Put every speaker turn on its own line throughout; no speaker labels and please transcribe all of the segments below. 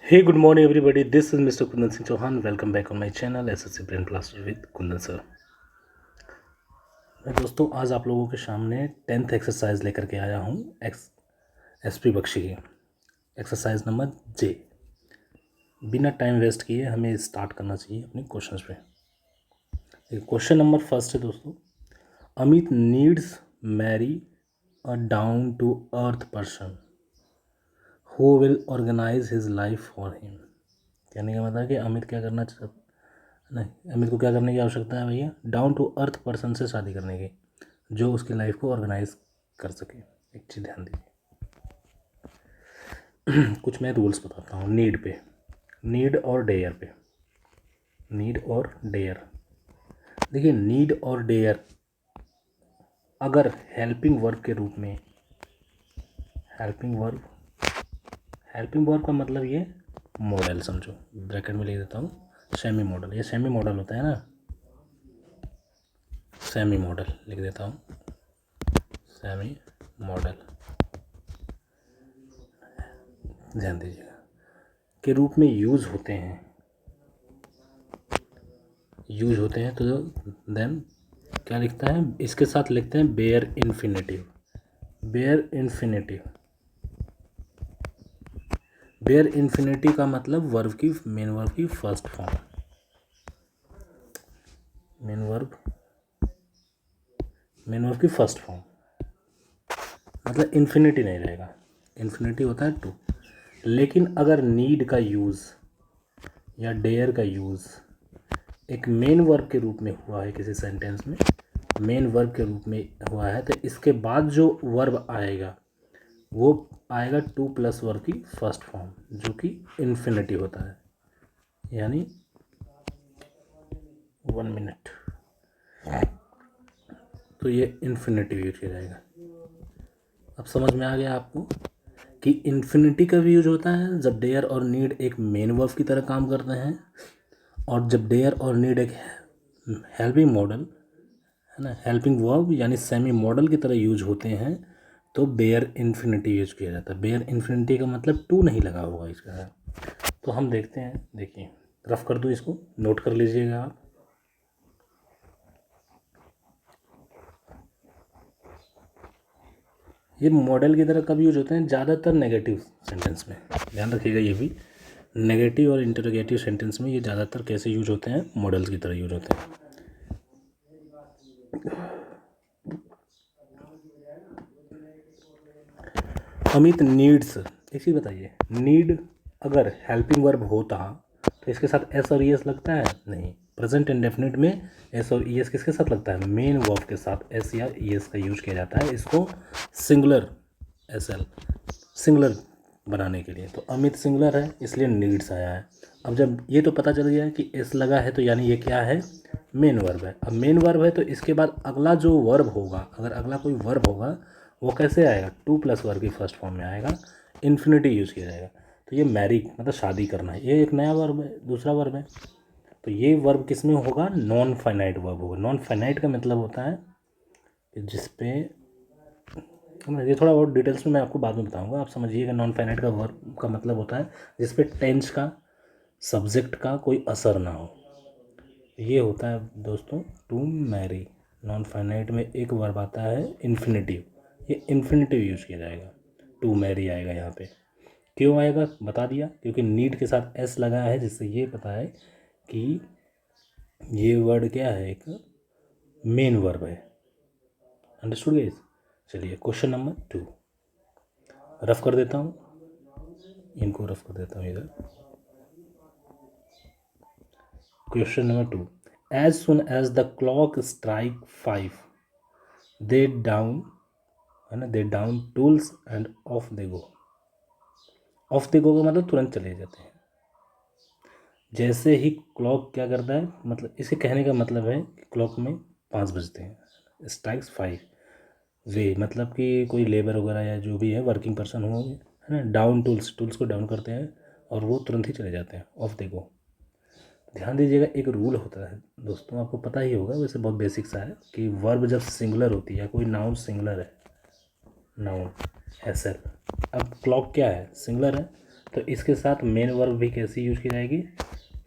Hey, good morning, everybody. This is Mr. Kundan Singh Chauhan. Welcome back on my channel SSC Brain Blaster with Kundan sir. मैं दोस्तों आज आप लोगों के सामने 10th एक्सरसाइज लेकर के आया हूँ एसपी बख्शी की एक्सरसाइज नंबर जे। बिना टाइम वेस्ट किए हमें स्टार्ट करना चाहिए अपने क्वेश्चंस पे। क्वेश्चन नंबर फर्स्ट है दोस्तों, Amit needs marry a down to earth person who will organize his life for him. कहने का मतलब है कि अमित क्या करना नहीं, अमित को क्या करने की आवश्यकता है भैया? डाउन टू अर्थ पर्सन से शादी करने की, जो उसकी लाइफ को ऑर्गेनाइज कर सके। एक चीज़ ध्यान दीजिए, कुछ मैं रूल्स बताता हूँ नीड पे, नीड और डेयर पे। नीड और डेयर, देखिए नीड और डेयर अगर हेल्पिंग वर्ब के रूप में, हेल्पिंग वर्ब का मतलब ये मॉडल समझो, ब्रैकेट में लिख देता हूँ सेमी मॉडल। ये सेमी मॉडल होता है ना, सेमी मॉडल लिख देता हूँ, सेमी मॉडल ध्यान दीजिएगा, के रूप में यूज़ होते हैं तो देन क्या लिखता है, इसके साथ लिखते हैं बेयर इन्फिनेटिव। बेयर इन्फिनेटिव का मतलब वर्ब की, मेन वर्ब की फर्स्ट फॉर्म, मेन वर्ब की फर्स्ट फॉर्म, मतलब इन्फिनिटी नहीं रहेगा, इन्फिनिटी होता है टू। लेकिन अगर नीड का यूज़ या डेयर का यूज़ एक मेन वर्ब के रूप में हुआ है किसी सेंटेंस में, मेन वर्ब के रूप में हुआ है, तो इसके बाद जो वर्ब आएगा वो आएगा टू प्लस वर्ब की फर्स्ट फॉर्म, जो कि इन्फिनिटिव होता है। यानी 1 मिनट, तो ये इन्फिनिटिव यूज किया जाएगा। अब समझ में आ गया आपको कि इन्फिनिटी का भी यूज होता है जब डेयर और नीड एक मेन वर्ब की तरह काम करते हैं, और जब डेयर और नीड एक हेल्पिंग मॉडल है ना, हेल्पिंग वर्ब यानी सेमी मॉडल की तरह यूज होते हैं, तो बेयर इन्फिनिटी यूज किया जाता है। बेयर इन्फिनिटी का मतलब टू नहीं लगा होगा इसका। तो हम देखते हैं, देखिए रफ कर दूँ, इसको नोट कर लीजिएगा आप। ये मॉडल की तरह कब यूज होते हैं? ज़्यादातर नेगेटिव सेंटेंस में, ध्यान रखिएगा ये भी, नेगेटिव और इंटरोगेटिव सेंटेंस में ये ज़्यादातर कैसे यूज होते हैं? मॉडल्स की तरह यूज होते हैं। अमित नीड्स, एक चीज़ बताइए, नीड अगर हेल्पिंग वर्ब होता तो इसके साथ एस और ई एस लगता है? नहीं। प्रेजेंट इंडेफिनिट में एस और ई एस किसके साथ लगता है? मेन वर्ब के साथ एस या ई एस का यूज किया जाता है, इसको सिंगुलर, एस एल सिंगुलर बनाने के लिए। तो अमित सिंगुलर है इसलिए नीड्स आया है। अब जब ये तो पता चल गया है कि एस लगा है, तो यानी ये क्या है? मेन वर्ब है। अब मेन वर्ब है तो इसके बाद अगला जो वर्ब होगा, अगर अगला कोई वर्ब होगा वो कैसे आएगा? टू प्लस वर्ब की फर्स्ट फॉर्म में आएगा, इन्फिनिटी यूज़ किया जाएगा। तो ये मैरी मतलब शादी करना है, ये एक नया वर्ब है, दूसरा वर्ब है। तो ये वर्ब किस में होगा? नॉन फाइनाइट वर्ब होगा। नॉन फाइनाइट का मतलब होता है कि जिसपे, ये थोड़ा और डिटेल्स में मैं आपको बाद में बताऊंगा, आप समझिएगा। नॉन फाइनाइट का वर्ब का मतलब होता है जिसपे टेंस का, सब्जेक्ट का कोई असर ना हो। ये होता है दोस्तों टू मैरी। नॉन फाइनाइट में एक वर्ब आता है इन्फिनेटिव, ये इन्फिनेटिव यूज किया जाएगा, टू मैरी आएगा यहाँ पे। क्यों आएगा बता दिया, क्योंकि नीड के साथ एस लगा है, जिससे ये पता है कि ये वर्ड क्या है, एक मेन वर्ब है। Understood guys? चलिए क्वेश्चन नंबर 2 रफ कर देता हूँ, इनको रफ कर देता हूँ इधर। Question number 2, as soon as the clock strike 5 they down, है ना, they down tools and off they go. Off they go का मतलब तुरंत चले जाते हैं। जैसे ही क्लॉक क्या करता है, मतलब इसे कहने का मतलब है कि क्लॉक में 5 बजते हैं, स्ट्राइक्स 5 वे, मतलब कि कोई लेबर वगैरह या जो भी है वर्किंग पर्सन हो, है ना, डाउन टूल्स को डाउन करते हैं और वो तुरंत ही चले जाते हैं, ऑफ दे गो। ध्यान दीजिएगा, एक रूल होता है दोस्तों, आपको पता ही होगा, वैसे बहुत बेसिक सा है, कि वर्ब जब सिंगुलर होती है, कोई नाउन सिंगुलर है, नाउन एस एल, अब क्लॉक क्या है? सिंगुलर है, तो इसके साथ मेन वर्ब भी कैसी यूज की जाएगी,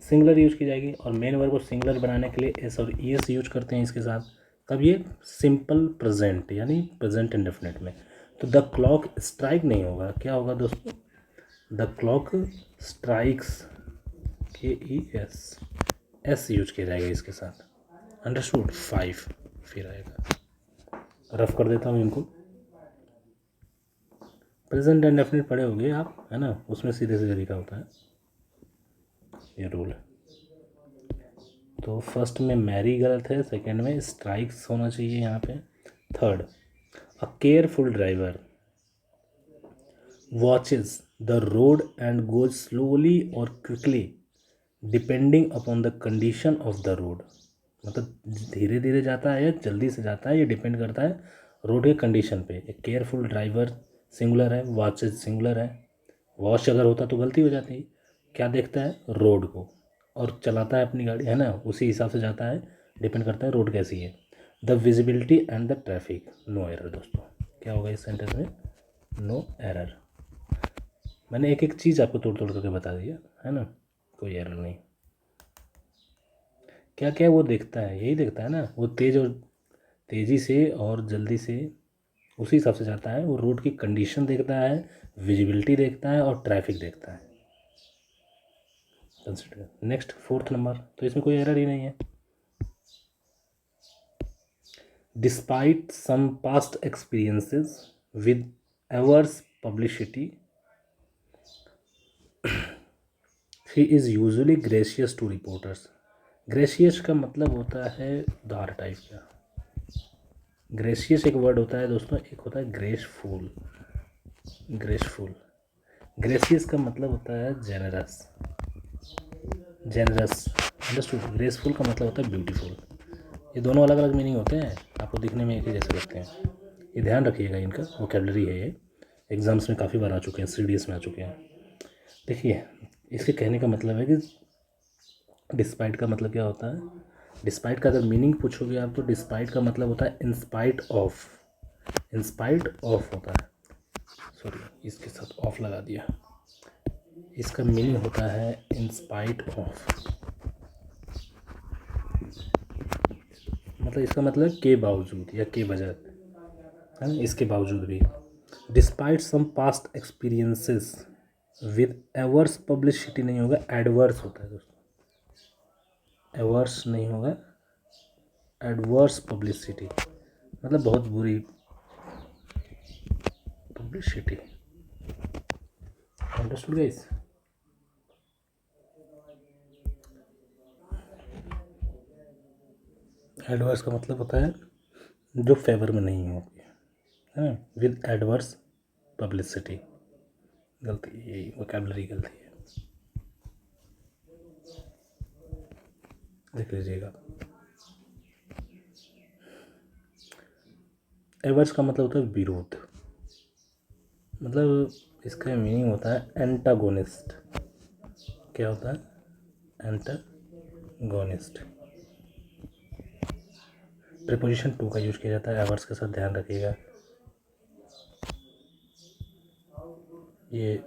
सिंगुलर यूज की जाएगी। और मेन वर्ब को सिंगुलर बनाने के लिए एस और ई एस यूज करते हैं इसके साथ। तब ये सिंपल प्रेजेंट यानी प्रेजेंट इंडेफिनिट में। तो द क्लॉक स्ट्राइक नहीं होगा, क्या होगा दोस्तों, द क्लॉक स्ट्राइक्स, के ई एस, एस यूज किया जाएगा इसके साथ। अंडरस्टूड। 5 फिर आएगा, रफ कर देता हूँ इनको। प्रेजेंट इंडेफिनिट पढ़े होंगे आप, है ना, उसमें सीधे सीधे लिखा होता है, ये रूल है। तो फर्स्ट में मैरी गलत है, सेकंड में स्ट्राइक्स होना चाहिए यहाँ पे। Third, a careful driver watches the road and goes slowly or quickly depending upon the condition of the road. मतलब धीरे धीरे जाता है या जल्दी से जाता है, ये डिपेंड करता है रोड के कंडीशन पे। एक केयरफुल ड्राइवर सिंगुलर है, वॉचेस सिंगुलर है। वॉच अगर होता तो गलती हो जाती। क्या देखता है, रोड को, और चलाता है अपनी गाड़ी, है ना, उसी हिसाब से जाता है। डिपेंड करता है रोड कैसी है। The visibility and the traffic, no error दोस्तों। क्या होगा इस सेंटेंस में, नो एरर। मैंने एक एक चीज़ आपको तोड़ तोड़ करके बता दिया, है ना, कोई एरर नहीं। क्या क्या वो देखता है, यही देखता है ना, वो तेज़ और तेज़ी से और जल्दी से उसी हिसाब से जाता है। वो रोड की कंडीशन देखता है, विजिबिलिटी देखता है और ट्रैफिक देखता है। कंसिडर नेक्स्ट 4th नंबर, तो इसमें कोई एरर ही नहीं है। Despite some past experiences with adverse publicity he is usually gracious to reporters. Gracious का मतलब होता है उदार टाइप का। ग्रेशियस एक वर्ड होता है दोस्तों, एक होता है ग्रेसफुल। ग्रेसफुल, ग्रेशियस का मतलब होता है जेनरस। Generous, understood. ग्रेसफुल का मतलब होता है ब्यूटीफुल। ये दोनों अलग अलग मीनिंग होते हैं, आपको दिखने में एक ही जैसे लगते हैं। ये ध्यान रखिएगा, इनका वोकेबलरी है ये, एग्जाम्स में काफ़ी बार आ चुके हैं, सीडीएस में आ चुके हैं। देखिए, इसके कहने का मतलब है कि डिस्पाइट का मतलब क्या होता है। डिस्पाइट का अगर मीनिंग पूछोगे आप, तो डिस्पाइट का मतलब होता है इंस्पाइट ऑफ। इंस्पाइट ऑफ होता है, सॉरी इसके साथ ऑफ लगा दिया। इसका मीनिंग होता है इंस्पाइट ऑफ, मतलब इसका मतलब के बावजूद या के बजाय, है ना, इसके बावजूद भी। Despite some past experiences with adverse publicity नहीं होगा, एडवर्स होता है दोस्तों। एवर्स नहीं होगा, एडवर्स पब्लिसिटी मतलब बहुत बुरी पब्लिसिटी। Understood guys. एडवर्स का मतलब होता है जो फेवर में नहीं होती है ना, विद एडवर्स पब्लिसिटी। गलती, यही वोकेबलरी गलती है, देख लीजिएगा। एवर्स का मतलब होता है विरोध, मतलब इसका मीनिंग होता है एंटागोनिस्ट। क्या होता है, एंटागोनिस्ट। प्रीपोजिशन टू का यूज किया जाता है एवर्स के साथ, ध्यान रखिएगा। ये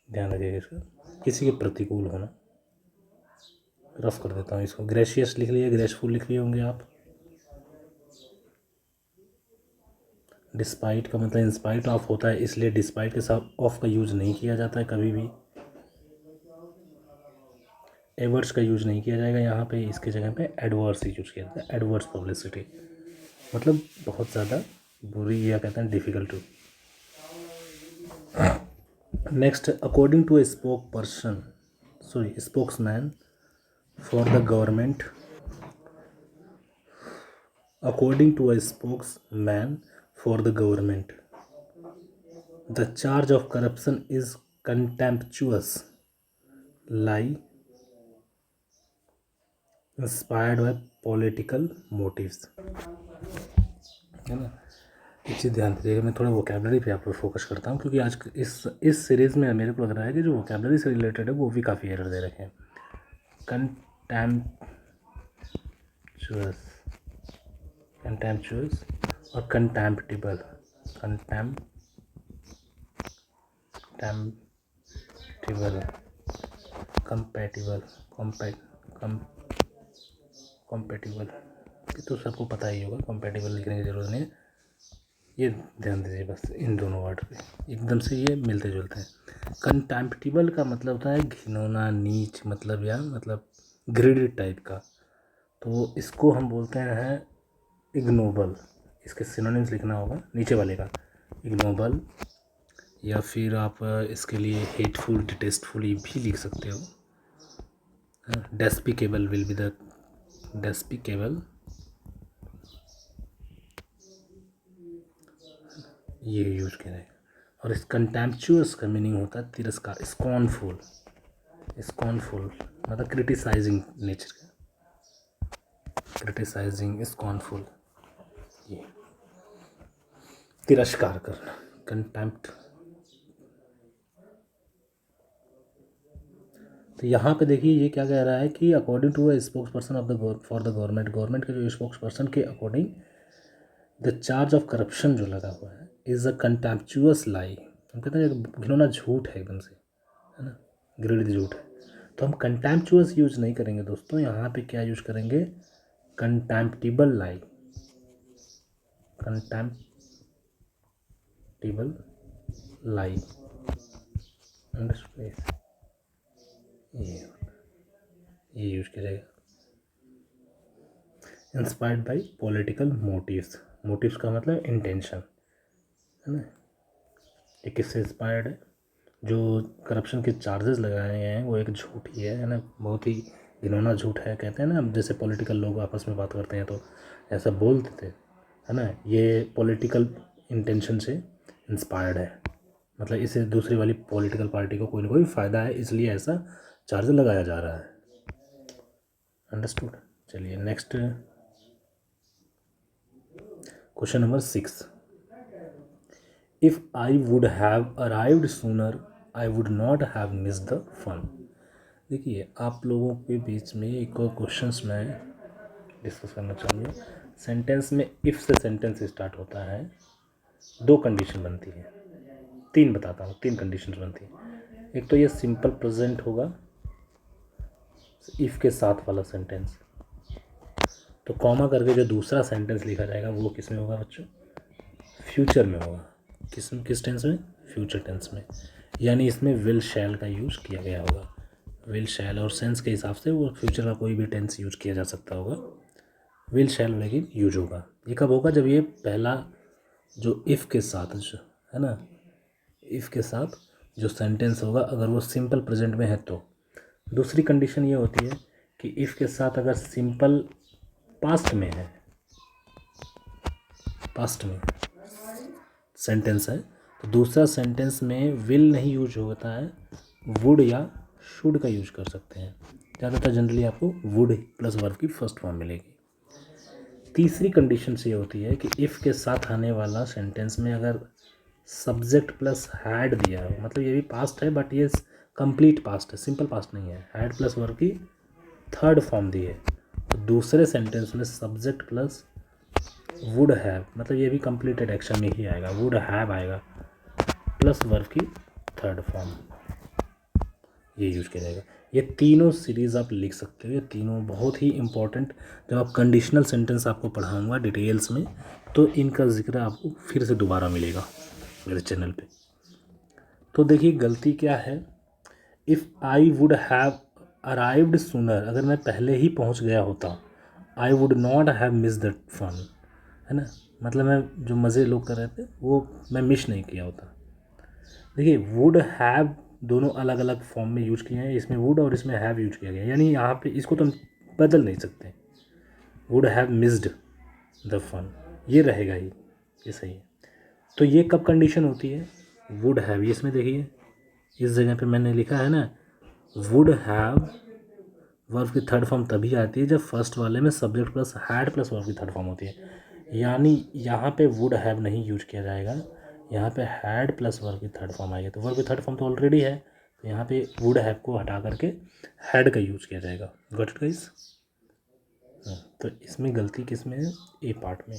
ध्यान रखिएगा इसका, किसी के प्रतिकूल होना। रफ कर देता हूँ इसको, ग्रेशियस लिख लिए, ग्रेसफुल लिख लिए होंगे आप। डिस्पाइट का मतलब इंस्पाइट ऑफ होता है, इसलिए डिस्पाइट के साथ ऑफ का यूज नहीं किया जाता है कभी भी। एवर्स का यूज नहीं किया जाएगा यहाँ पे, इसके जगह पे एडवर्स ही यूज किया जाता है। एडवर्स पब्लिसिटी मतलब बहुत ज़्यादा बुरी, या कहते हैं difficult. Next, according to a spoke person, sorry spokesman for the government, according to a spokesman for the government, the charge of corruption is contemptuous lie inspired by political motives। है ना, एक चीज़ ध्यान दीजिएगा, मैं थोड़ा वोकेबलरी पे आप पर फोकस करता हूँ, क्योंकि आज इस सीरीज़ में मेरे को लग रहा है कि जो वोकेबलरी से रिलेटेड है वो भी काफ़ी एरर दे रखे हैं। कंटेम्पचुअस, कंटेम्पचुअस और कंटेम्पटिबल। कंटेम्पटिबल कंपैटिबल कंपैटिबल कंपैटिबल ये तो सबको पता ही होगा, कंपैटिबल लिखने की ज़रूरत नहीं है। ये ध्यान दीजिए बस इन दोनों वर्ड पे, एकदम से ये मिलते जुलते हैं। कंटेम्प्टिबल का मतलब होता है घिनौना, नीच, मतलब या मतलब ग्रेडेड टाइप का, तो इसको हम बोलते हैं इग्नोबल। इसके सिनोनिम्स लिखना होगा नीचे वाले का, इग्नोबल, या फिर आप इसके लिए हेटफुल, डिटेस्टफुल भी लिख सकते हो। Despicable will be the despicable, ये यूज करें। और इस कंटेम्पचुअस का मीनिंग होता है तिरस्कार, स्कॉर्नफुल, स्कॉर्नफुल मतलब क्रिटिसाइजिंग नेचर का, क्रिटिसाइजिंग, स्कॉर्नफुल, ये तिरस्कार करना, कंटेम्प्ट। तो यहाँ पे देखिए ये क्या कह रहा है कि according to a spokesperson of the for the government, government के जो स्पोक्स पर्सन के according the charge of corruption जो लगा हुआ है इज़ अ कंटेम्पचुअस लाई। हम कहते हैं घिनौना झूठ है एकदम से, है ना, ग्रेडेड झूठ है। तो हम कंटेम्पचुअस यूज नहीं करेंगे दोस्तों, यहाँ पे क्या यूज करेंगे, कंटेम्प्टिबल लाई, कंटेम्प्टिबल लाई, ये यूज किया जाएगा। Inspired by political motives, motives का मतलब इंटेंशन, है ना, ये किससे इंस्पायर्ड है, जो करप्शन के चार्जेस लगाए गए हैं वो एक झूठ ही है ना, बहुत ही घिनौना झूठ है। कहते हैं ना, जैसे पॉलिटिकल लोग आपस में बात करते हैं तो ऐसा बोलते थे, है ना, ये पॉलिटिकल इंटेंशन से इंस्पायर्ड है, मतलब इसे दूसरी वाली पॉलिटिकल पार्टी को कोई ना कोई फ़ायदा है, इसलिए ऐसा चार्ज लगाया जा रहा है। अंडरस्टूड। चलिए next question number 6। If I would have arrived sooner I would not have miss the fun. देखिए आप लोगों के बीच में एक और क्वेश्चंस मैं डिस्कस करना चाहूँगा। सेंटेंस में इफ़ से सेंटेंस स्टार्ट होता है, दो कंडीशन बनती है, तीन बताता हूँ, तीन कंडीशन बनती है। एक तो ये सिंपल प्रेजेंट होगा इफ़ के साथ वाला सेंटेंस, तो कॉमा करके जो दूसरा सेंटेंस लिखा जाएगा वो किस में होगा बच्चों, फ्यूचर में होगा। किस टेंस में, फ्यूचर टेंस में, यानी इसमें विल शैल का यूज़ किया गया होगा। विल शैल और सेंस के हिसाब से वो फ्यूचर का कोई भी टेंस यूज किया जा सकता होगा, विल शैल लेकिन यूज होगा। ये कब होगा, जब ये पहला जो इफ़ के साथ जो है ना, इफ़ के साथ जो सेंटेंस होगा अगर वो सिंपल प्रेजेंट में है तो। दूसरी कंडीशन ये होती है कि इफ़ के साथ अगर सिंपल पास्ट में है, पास्ट में सेंटेंस है, तो दूसरा सेंटेंस में विल नहीं यूज होता है, वुड या शुड का यूज कर सकते हैं। ज़्यादातर जनरली आपको वुड प्लस वर्ब की फर्स्ट फॉर्म मिलेगी। तीसरी कंडीशन से ये होती है कि इफ़ के साथ आने वाला सेंटेंस में अगर सब्जेक्ट प्लस हैड दिया हो, मतलब ये भी पास्ट है बट ये कंप्लीट पास्ट है, सिंपल पास्ट नहीं है, हैड प्लस वर्ब की थर्ड फॉर्म दी है, तो दूसरे सेंटेंस में सब्जेक्ट प्लस वुड हैव, मतलब ये भी कंप्लीटेड एक्शन में ही आएगा, वुड हैव आएगा प्लस वर्ब की थर्ड फॉर्म, ये यूज किया जाएगा। ये तीनों सीरीज़ आप लिख सकते हो, ये तीनों बहुत ही इंपॉर्टेंट। जब आप कंडीशनल सेंटेंस आपको पढ़ाऊंगा डिटेल्स में तो इनका जिक्र आपको फिर से दोबारा मिलेगा मेरे चैनल पे। तो देखिए गलती क्या है, if I would have arrived sooner, अगर मैं पहले ही पहुंच गया होता, I would not have miss the fun, है ना, मतलब मैं जो मज़े लोग कर रहे थे वो मैं मिस नहीं किया होता। देखिए वुड हैव दोनों अलग अलग फॉर्म में यूज किए हैं, इसमें वुड और इसमें हैव यूज किया गया है, यानी यहाँ पे इसको तो हम बदल नहीं सकते, would have missed the fun ये रहेगा ही, ये सही है। तो ये कब कंडीशन होती है, वुड हैव, ये इसमें देखिए इस जगह पे मैंने लिखा है ना, वुड हैव वर्ब की थर्ड फॉर्म तभी आती है जब फर्स्ट वाले में subject plus had plus verb की थर्ड फॉर्म होती है, यानी यहाँ पे वुड हैव नहीं यूज किया जाएगा, यहाँ पे हैड प्लस वर्ब की थर्ड फॉर्म आएगी, तो वर्ब की थर्ड फॉर्म तो ऑलरेडी है, तो यहाँ पे वुड हैव को हटा करके हैड का यूज किया जाएगा। Got it guys. तो इसमें गलती किस में है, ए पार्ट में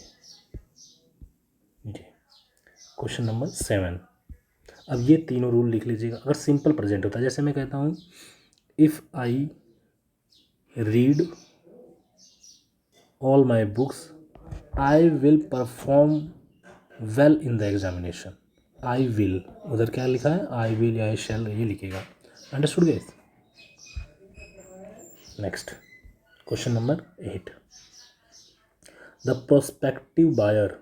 जी। Question number 7। अब ये तीनों रूल लिख लीजिएगा। अगर सिंपल प्रेजेंट होता है, जैसे मैं कहता हूँ if I read all my books I will perform well in the examination. I will, उधर क्या लिखा है, आई विल या आई शैल, ये लिखेगा। Understood guys? Next question number 8। The prospective buyer,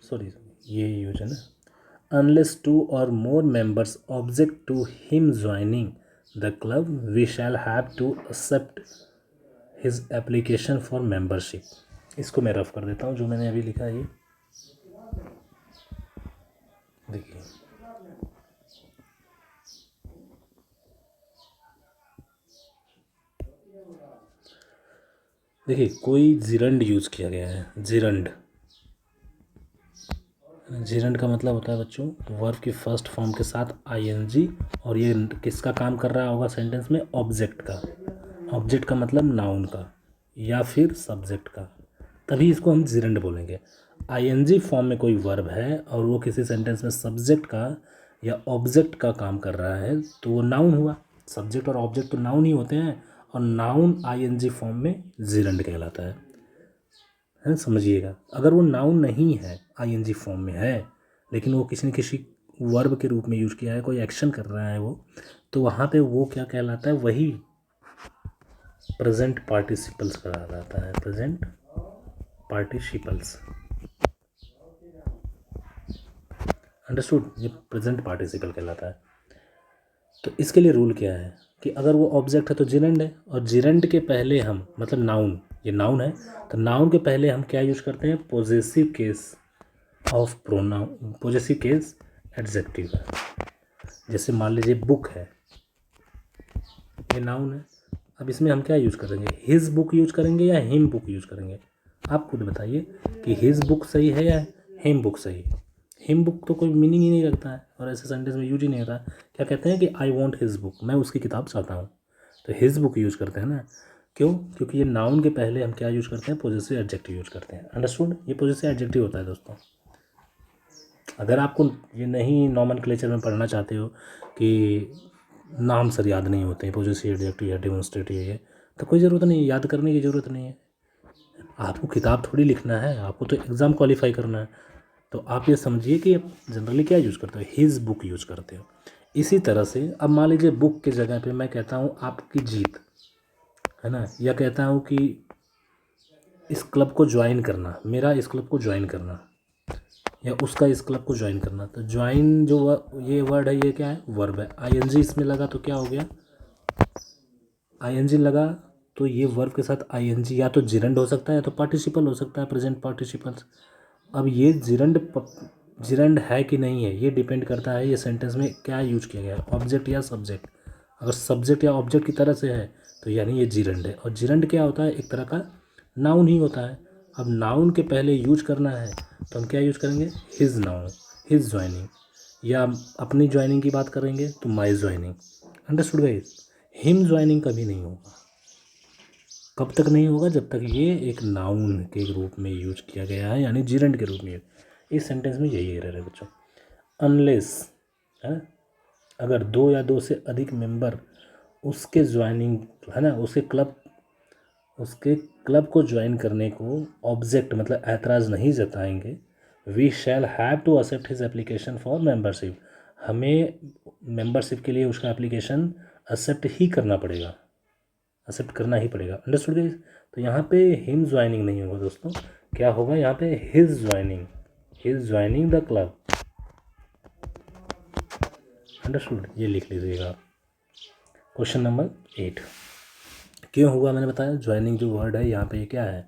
sorry ये यूज है ना, unless two or more members object to him joining the club we shall have to accept his application for membership। इसको मैं rough कर देता हूँ जो मैंने अभी लिखा है। ये देखिए, देखिए कोई जिरंड यूज़ किया गया है। जिरंड, जिरंड का मतलब होता है बच्चों वर्ब की फर्स्ट फॉर्म के साथ आईएनजी, और ये किसका काम कर रहा होगा सेंटेंस में, ऑब्जेक्ट का। ऑब्जेक्ट का मतलब नाउन का या फिर सब्जेक्ट का, तभी इसको हम जिरंड बोलेंगे। आईएनजी फॉर्म में कोई वर्ब है और वो किसी सेंटेंस में सब्जेक्ट का या ऑब्जेक्ट का काम कर रहा है तो वो नाउन हुआ। सब्जेक्ट और ऑब्जेक्ट तो नाउन ही होते हैं, और नाउन आईएनजी फॉर्म में जिरंड कहलाता है समझिएगा। अगर वो नाउन नहीं है, आईएनजी फॉर्म में है, लेकिन वो किसी न किसी वर्ब के रूप में यूज किया है, कोई एक्शन कर रहा है वो, तो वहाँ पे वो क्या कहलाता है, वही प्रेजेंट पार्टिसिपल्स कहलाता है। Present participles, understood? ये प्रेजेंट पार्टिसिपल कहलाता है। तो इसके लिए रूल क्या है कि अगर वो ऑब्जेक्ट है तो जिरंड है, और जिरंड के पहले हम, मतलब नाउन, ये नाउन है तो नाउन के पहले हम क्या यूज करते हैं, possessive case of pronoun, possessive case adjective है। जैसे मान लीजिए बुक है, ये नाउन है, अब इसमें हम क्या यूज करेंगे, हिज बुक यूज करेंगे या हिम बुक यूज करेंगे? आप खुद बताइए कि हिज बुक सही है या हिम बुक सही है। हिम बुक तो कोई मीनिंग ही नहीं रखता है और ऐसे सेंटेंस में यूज ही नहीं होता। क्या कहते हैं कि आई वॉन्ट हिज बुक, मैं उसकी किताब चाहता हूँ, तो हिज बुक यूज करते हैं ना। क्यों? क्योंकि ये नाउन के पहले हम क्या यूज करते हैं, पॉजेसिव एडजेक्टिव यूज करते हैं। अंडरस्टूड? ये पॉजेसिव एडजेक्टिव होता है दोस्तों। अगर आपको ये नहीं नॉमेनक्लेचर में पढ़ना चाहते हो कि नाम सर याद नहीं होते हैं, पॉजेसिव एडजेक्टिव या डेमोन्स्ट्रेटिव है, तो कोई ज़रूरत नहीं है, याद करने की ज़रूरत नहीं है। आपको किताब थोड़ी लिखना है, आपको तो एग्ज़ाम क्वालिफाई करना है। तो आप ये समझिए कि आप जनरली क्या यूज़ करते हो, हिज बुक यूज़ करते हो। इसी तरह से अब मान लीजिए बुक के जगह पे मैं कहता हूँ आपकी जीत, है ना, या कहता हूँ कि इस क्लब को ज्वाइन करना, मेरा इस क्लब को ज्वाइन करना, या उसका इस क्लब को ज्वाइन करना। तो ज्वाइन जो ये वर्ड है, ये क्या है, वर्ब है। आईएनजी इसमें लगा तो क्या हो गया, आईएनजी लगा तो ये वर्ब के साथ आईएनजी या तो जिरंड हो सकता है या तो पार्टिसिपल हो सकता है, प्रेजेंट पार्टिसिपल्स। अब ये जिरंड है कि नहीं है, ये डिपेंड करता है ये सेंटेंस में क्या यूज किया गया है, ऑब्जेक्ट या सब्जेक्ट। अगर सब्जेक्ट या ऑब्जेक्ट की तरह से है तो यानी ये जिरंड है। और जिरंड क्या होता है, एक तरह का नाउन ही होता है। अब नाउन के पहले यूज करना है तो हम क्या यूज करेंगे, हिज नाउन, हिज ज्वाइनिंग, या अपनी ज्वाइनिंग की बात करेंगे तो माई joining. Understood guys? Him joining कभी नहीं होगा। कब तक नहीं होगा, जब तक ये एक नाउन के रूप में यूज किया गया है, यानी जिरंड के रूप में। इस सेंटेंस में यही एरर है बच्चों। अनलेस, है, अगर दो या दो से अधिक मेंबर उसके ज्वाइनिंग, है ना, उसके क्लब को ज्वाइन करने को ऑब्जेक्ट मतलब ऐतराज़ नहीं जताएंगे, we shall have to accept his application for membership, हमें मेंबरशिप के लिए उसका एप्लीकेशन एक्सेप्ट ही करना पड़ेगा, एक्सेप्ट करना ही पड़ेगा। Understood guys? तो यहाँ पे हिम ज्वाइनिंग नहीं होगा दोस्तों, क्या होगा यहाँ पे, his joining, his joining the club. Understood? ये लिख लीजिएगा। क्वेश्चन नंबर 8 क्यों हुआ, मैंने बताया ज्वाइनिंग जो वर्ड है यहाँ पे ये क्या है,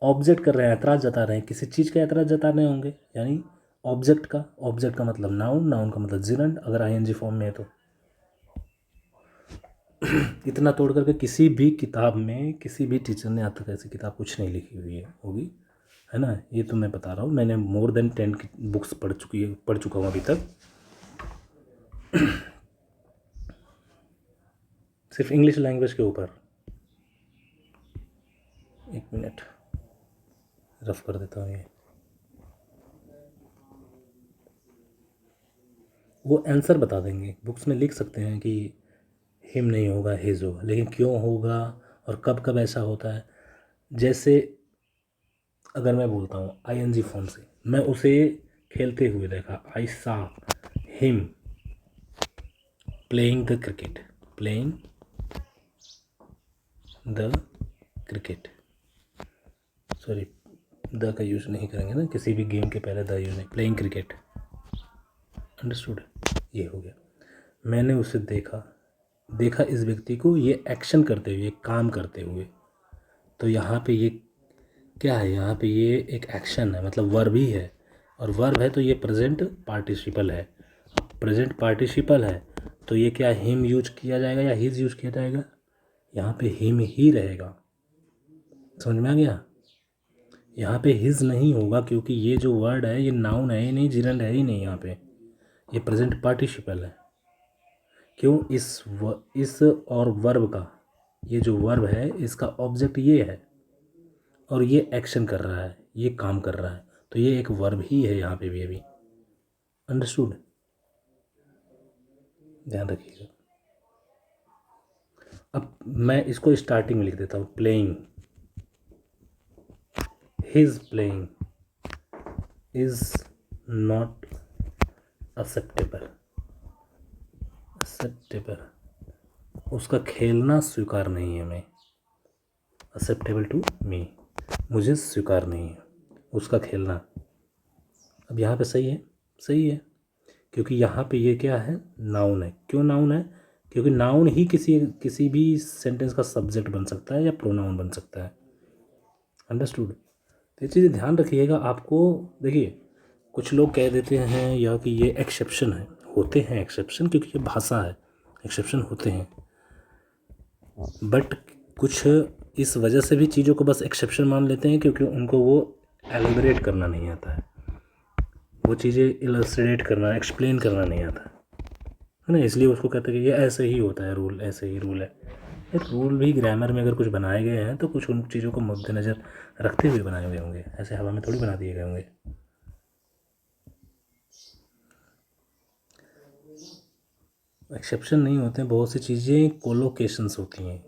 ऑब्जेक्ट कर रहे हैं, ऐतराज़ जता रहे हैं, किसी चीज़ का ऐतराज़ जता रहे होंगे, यानी ऑब्जेक्ट का। ऑब्जेक्ट का मतलब नाउन, नाउन का मतलब जिरंड अगर आईएनजी फॉर्म में है तो। इतना तोड़ करके किसी भी किताब में किसी भी टीचर ने आज तक ऐसी किताब कुछ नहीं लिखी हुई है होगी, है ना। ये तो मैं बता रहा हूँ, मैंने मोर देन 10 बुक्स पढ़ चुका हूँ अभी तक, सिर्फ इंग्लिश लैंग्वेज के ऊपर। एक मिनट रफ कर देता हूँ ये। वो आंसर बता देंगे। बुक्स में लिख सकते हैं कि हिम नहीं होगा, हिज होगा, लेकिन क्यों होगा और कब कब ऐसा होता है। जैसे अगर मैं बोलता हूँ आईएनजी फॉर्म से, मैं उसे खेलते हुए देखा, I saw him playing the cricket, playing the cricket, sorry the का यूज़ नहीं करेंगे ना, किसी भी गेम के पहले द यूज़ नहीं, प्लेइंग क्रिकेट, अंडरस्टूड, ये हो गया। मैंने उसे देखा, देखा इस व्यक्ति को ये एक्शन करते हुए, काम करते हुए, तो यहाँ पे ये क्या है, यहाँ पे ये एक एक्शन है, मतलब वर्ब ही है, और वर्ब है तो ये प्रेजेंट पार्टिसिपल है। प्रेजेंट पार्टिसिपल है तो ये क्या हिम यूज किया जाएगा या हिज यूज किया जाएगा, यहाँ पे हिम ही रहेगा। समझ में आ गया। यहाँ पे हिज नहीं होगा क्योंकि ये जो वर्ड है ये नाउन है ही नहीं, जिरंड है ही नहीं, यहाँ पे ये प्रेजेंट पार्टिसिपल है। क्यों, इस और वर्ब का, ये जो वर्ब है इसका ऑब्जेक्ट ये है और ये एक्शन कर रहा है, ये काम कर रहा है, तो ये एक वर्ब ही है यहाँ पे भी अभी। अंडरस्टूड, ध्यान रखिएगा। अब मैं इसको स्टार्टिंग में लिख देता हूँ, playing, his playing is not acceptable, acceptable, उसका खेलना स्वीकार नहीं है, मैं एक्सेप्टेबल टू मी, मुझे स्वीकार नहीं है उसका खेलना। अब यहाँ पे सही है, सही है, क्योंकि यहाँ पे ये क्या है, नाउन है। क्यों नाउन है, क्योंकि नाउन ही किसी भी सेंटेंस का सब्जेक्ट बन सकता है या प्रोनाउन बन सकता है। अंडरस्टूड, तो ये चीज़ें ध्यान रखिएगा। आपको देखिए, कुछ लोग कह देते हैं या कि ये एक्सेप्शन है, होते हैं एक्सेप्शन, क्योंकि ये भाषा है, एक्सेप्शन होते हैं, बट कुछ इस वजह से भी चीज़ों को बस एक्सेप्शन मान लेते हैं क्योंकि उनको वो एलिबरेट करना नहीं आता है, वो चीज़ें इलस्ट्रेट करना, एक्सप्लेन करना नहीं आता है ना, इसलिए उसको कहते हैं कि ये ऐसे ही होता है, रूल ऐसे ही रूल है। ये रूल भी ग्रामर में अगर कुछ बनाए गए हैं तो कुछ उन चीज़ों को मद्देनज़र रखते हुए बनाए हुए होंगे, ऐसे हवा में थोड़ी बना दिए गए होंगे। एक्सेप्शन नहीं होते हैं, बहुत सी चीज़ें कोलोकेशंस होती हैं।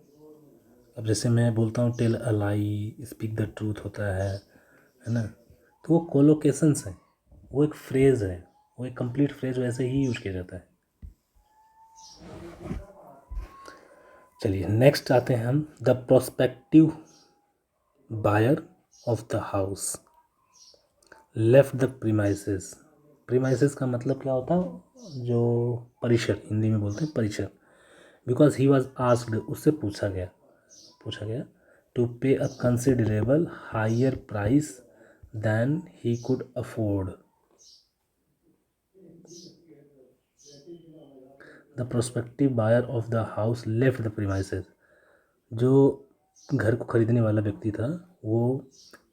अब जैसे मैं बोलता हूँ tell a lie, speak the truth होता है ना, तो वो कोलोकेशंस हैं, वो एक फ्रेज़ है, वो एक कंप्लीट फ्रेज़ वैसे ही यूज किया जाता है। चलिए नेक्स्ट आते हैं हम, the prospective buyer of the house left the premises. Premises का मतलब क्या होता है, जो परिसर, हिंदी में बोलते हैं परिसर। बिकॉज ही वॉज आस्क्ड, उससे पूछा गया to pay a considerable higher price than he could afford. The prospective buyer of the house left the premises, जो घर को खरीदने वाला व्यक्ति था वो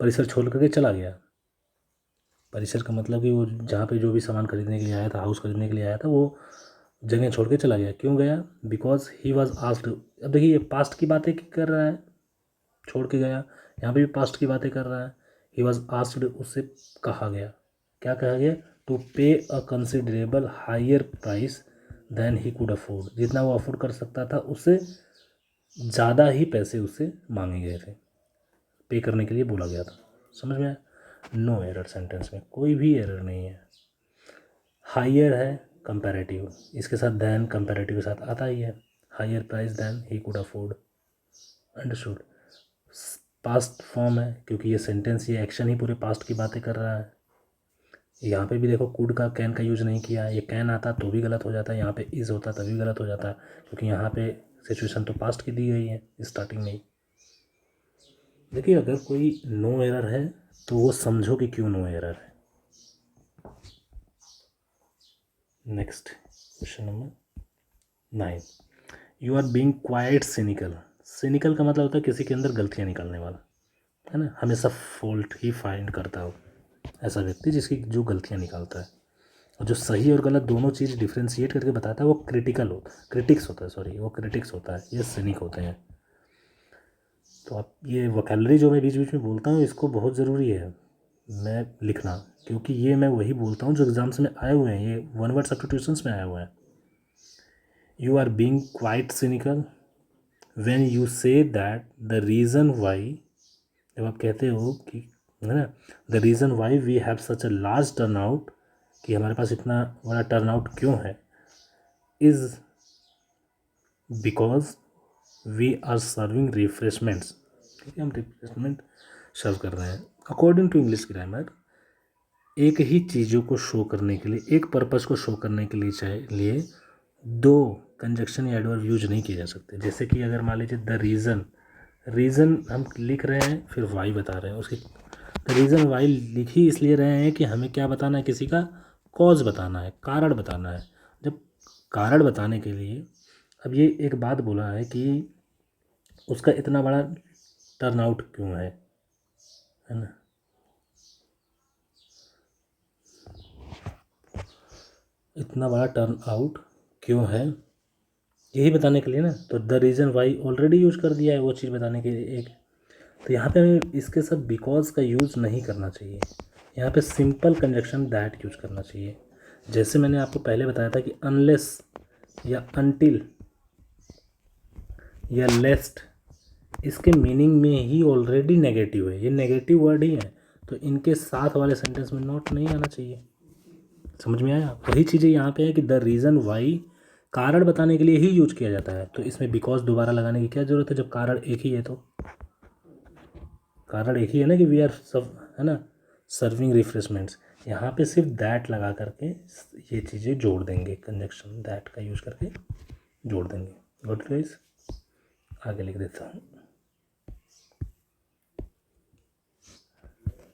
परिसर छोड़ करके चला गया। परिसर का मतलब कि वो जहाँ पे जो भी सामान खरीदने के लिए आया था, हाउस खरीदने के लिए आया था, वो जगह छोड़ के चला गया। क्यों गया, बिकॉज ही वॉज आस्क्ड। अब देखिए ये पास्ट की बातें कर रहा है, छोड़ के गया, यहाँ पे भी पास्ट की बातें कर रहा है। ही वॉज आस्क्ड, उससे कहा गया, क्या कहा गया, to pay a considerable higher price than he could afford, जितना वो अफोर्ड कर सकता था उससे ज़्यादा ही पैसे उससे मांगे गए थे, पे करने के लिए बोला गया था। समझ में आया। नो एरर, सेंटेंस में कोई भी एरर नहीं है। हायर है कंपैरेटिव, इसके साथ दैन कंपैरेटिव के साथ आता ही है, higher price than he could afford. Understood. Past form है क्योंकि ये सेंटेंस, ये एक्शन ही पूरे पास्ट की बातें कर रहा है। यहाँ पे भी देखो कुड का कैन का यूज़ नहीं किया, ये कैन आता तो भी गलत हो जाता है, यहाँ पे इज़ होता तभी गलत हो जाता है, क्योंकि यहाँ पे सिचुएशन तो पास्ट की दी गई है स्टार्टिंग में ही। देखिए अगर कोई नो एरर है तो वो समझो कि क्यों नो एरर है। Next question number 9, you are being quite cynical. Cynical का मतलब होता है किसी के अंदर गलतियाँ निकालने वाला, है ना, हमेशा फॉल्ट ही फाइंड करता हो, ऐसा व्यक्ति जिसकी जो गलतियाँ निकालता है और जो सही और गलत दोनों चीज़ डिफ्रेंशिएट करके बताता है, वो क्रिटिक्स होता है, सॉरी वो क्रिटिक्स होता है, ये सिनिक होते हैं। तो आप ये वोकैबलरी जो मैं बीच बीच में बोलता हूँ इसको बहुत ज़रूरी है मैं लिखना, क्योंकि ये मैं वही बोलता हूँ जो एग्जाम्स में आए हुए हैं, ये वन वर्ड सब्स्टिट्यूशंस में आया हुआ है. You are being quite cynical when you say that the reason why, जब आप कहते हो कि, है ना, the reason why we have such a large turnout, कि हमारे पास इतना बड़ा टर्न आउट क्यों है, is because we are serving refreshments. ठीक है, हम रिफ्रेशमेंट सर्व कर रहे हैं. अकॉर्डिंग टू इंग्लिश ग्रामर, एक ही चीज़ों को शो करने के लिए, एक पर्पस को शो करने के लिए दो कंजक्शन या एडवर्ब यूज नहीं किए जा सकते. जैसे कि अगर मान लीजिए द रीज़न हम लिख रहे हैं, फिर वाई बता रहे हैं उसकी. द रीज़न वाई लिख ही इसलिए रहे हैं कि हमें क्या बताना है, किसी का कॉज बताना है, कारण बताना है. जब कारण बताने के लिए, अब ये एक बात बोला है कि उसका इतना बड़ा टर्न आउट क्यों है ना, इतना बड़ा टर्न आउट क्यों है, यही बताने के लिए ना. तो the reason Y already use कर दिया है वो चीज़ बताने के लिए एक. तो यहाँ पे हमें इसके साथ बिकॉज का यूज़ नहीं करना चाहिए. यहाँ पे सिंपल कंजक्शन दैट यूज करना चाहिए. जैसे मैंने आपको पहले बताया था कि अनलेस या अनटिल या लेस्ट, इसके मीनिंग में ही ऑलरेडी नेगेटिव है, ये नेगेटिव वर्ड ही है. तो इनके साथ वाले सेंटेंस में नॉट नहीं आना चाहिए. समझ में आया. वही चीज़ें यहाँ पे है कि द रीज़न वाई कारण बताने के लिए ही यूज किया जाता है. तो इसमें बिकॉज दोबारा लगाने की क्या ज़रूरत है, जब कारण एक ही है. तो कारण एक ही है ना, कि वी आर सब, है ना, सर्विंग रिफ्रेशमेंट्स. यहाँ पे सिर्फ दैट लगा करके ये चीज़ें जोड़ देंगे, कंजक्शन दैट का यूज़ करके जोड़ देंगे. गुड गाइस, आगे लिख देता हूँ.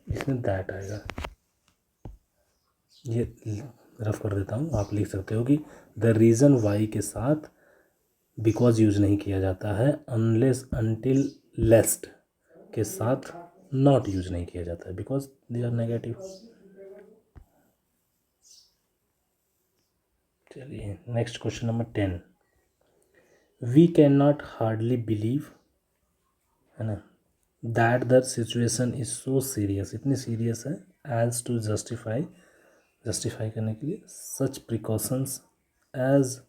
इसमें दैट आएगा, ये रफ कर देता हूँ, आप लिख सकते हो कि द रीज़न वाई के साथ बिकॉज यूज नहीं किया जाता है, अनलेस अनटिल लेस्ट के साथ नॉट यूज नहीं किया जाता है, बिकॉज दे आर नेगेटिव. चलिए next question number 10. We can not hardly believe, है ना, that the situation is so serious, इतनी सीरियस है, एज टू जस्टिफाई करने के लिए सच प्रिकॉशंस एज,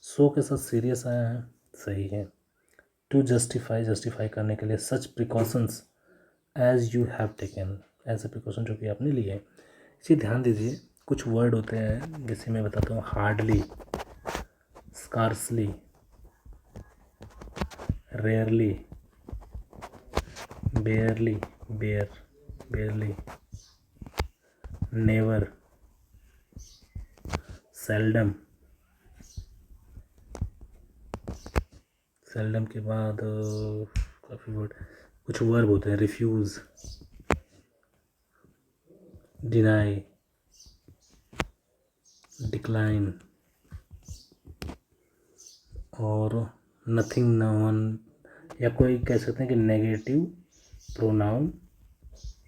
सो के साथ सीरियस आया है, सही है. टू जस्टिफाई करने के लिए such precautions as you have taken, ऐसे प्रिकॉशन जो कि आपने लिए हैं. इसी ध्यान दीजिए, कुछ वर्ड होते हैं, जैसे मैं बताता हूँ, hardly, scarcely, rarely, बेयरली, बेयरली, never, seldom. Seldom के बाद काफ़ी वर्ड, कुछ वर्ब होते हैं, रिफ्यूज़, डिनाई, डिक्लाइन, और नथिंग, नॉन, या कोई कह सकते हैं कि नेगेटिव प्रोनाउन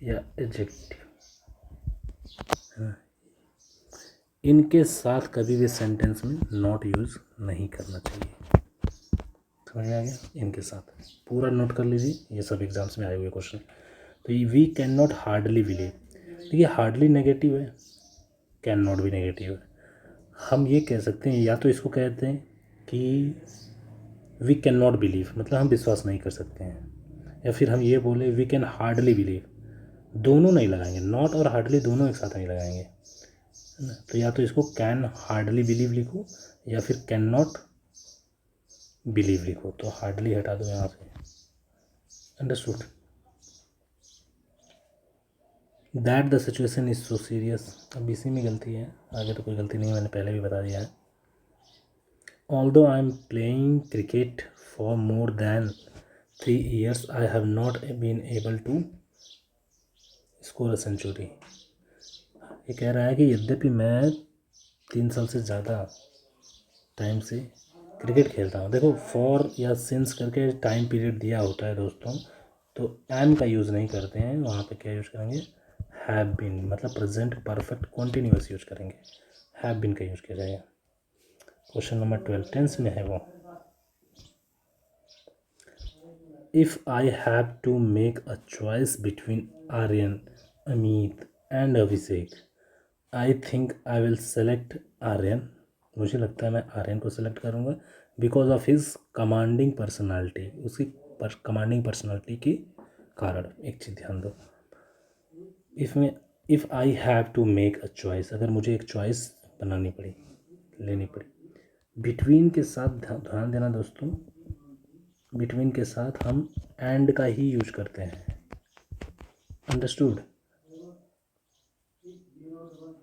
या एडजेक्टिव. इनके साथ कभी भी सेंटेंस में नॉट यूज़ नहीं करना चाहिए. समझ में आ गया. इनके साथ पूरा नोट कर लीजिए, ये सब एग्जाम्स में आए हुए क्वेश्चन. तो ये we can not hardly believe, देखिए हार्डली नेगेटिव है, कैन नॉट भी नेगेटिव है. हम ये कह सकते हैं, या तो इसको कहते हैं कि वी कैन नॉट बिलीव, मतलब हम विश्वास नहीं कर सकते हैं, या फिर हम ये बोले वी कैन हार्डली बिलीव. दोनों नहीं लगाएंगे, नॉट और हार्डली दोनों एक साथ नहीं लगाएंगे, है ना. तो या तो इसको कैन हार्डली बिलीव लिखो, या फिर कैन नॉट बिलीव लिखो. तो हार्डली हटा दो यहाँ से. Understood. That the situation is so serious, अब इसी में गलती है, आगे तो कोई गलती नहीं है, मैंने पहले भी बता दिया है. Although I am playing cricket for more than 3 years I have not been able to score a century. ये कह रहा है कि यद्यपि मैं 3 साल से ज़्यादा टाइम से क्रिकेट खेलता हूँ. देखो फॉर या सिंस करके टाइम पीरियड दिया होता है दोस्तों, तो एम का यूज़ नहीं करते हैं, वहाँ पे क्या यूज़ करेंगे, हैव बीन, मतलब प्रेजेंट परफेक्ट कॉन्टीन्यूअस यूज करेंगे, हैव बीन का यूज़ किया जाएगा. क्वेश्चन नंबर 12 टेंस में है वो. If I have to make a choice between Aryan Amit and Abhishek. I think I will select Aryan. मुझे लगता है मैं आर्यन को सेलेक्ट करूँगा because of his commanding personality. उसकी कमांडिंग पर्सनालिटी के कारण। एक चीज़ ध्यान दो, if I have to make a choice, अगर मुझे एक चॉइस बनानी पड़ी, लेनी पड़ी, बिटवीन के साथ ध्यान देना दोस्तों, बिटवीन के साथ हम एंड का ही यूज करते हैं। अंडरस्टूड?